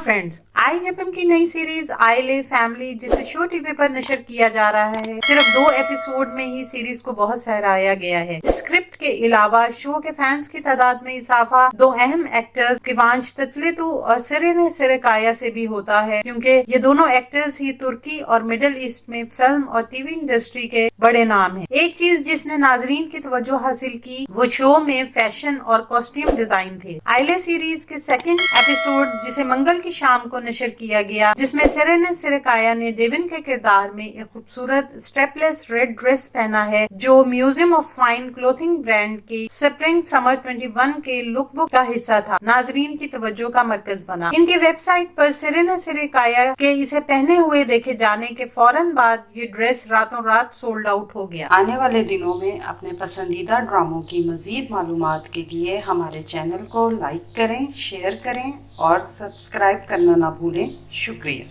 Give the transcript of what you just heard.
Friends, IJPM की नई series आइले फैमिली जिसे शो टीवी पर नशर किया जा रहा है, सिर्फ 2 एपिसोड में ही सीरीज को बहुत सराहाया गया है। स्क्रिप्ट के अलावा शो के फैंस की तादाद में इजाफा 2 अहम एक्टर्स किवांश ततलेतु और सिरेने सिरेकाया से भी होता है, क्योंकि ये दोनों एक्टर्स ही तुर्की और मिडिल ईस्ट में फिल्म और टीवी इंडस्ट्री के बड़े नाम हैं। एक चीज जिसने नाजरीन की तवज्जो हासिल की वो शो में फैशन और कॉस्ट्यूम डिजाइन थे। आइले सीरीज के सेकंड एपिसोड जिसे मंगल की शाम को नशर किया गया, जिसमें सिरेने सिरेकाया ने डेविन के किरदार में एक खूबसूरत स्टेपलेस रेड ड्रेस पहना है, जो museum of fine clothing brand के स्प्रिंग समर 21 के लुकबुक का हिस्सा था, नाजरीन की तवज्जो का मरकज बना। इनकी वेबसाइट पर सिरेने सिरेकाया के इसे पहने हुए देखे जाने के फौरन बाद ये ड्रेस रातों रात सोल्ड आउट हो गया। आने वाले दिनों में अपने पसंदीदा ड्रामों की मजीद मालूमात के लिए हमारे चैनल को लाइक करें, शेयर करें और सब्सक्राइब करना ना भूलें। शुक्रिया।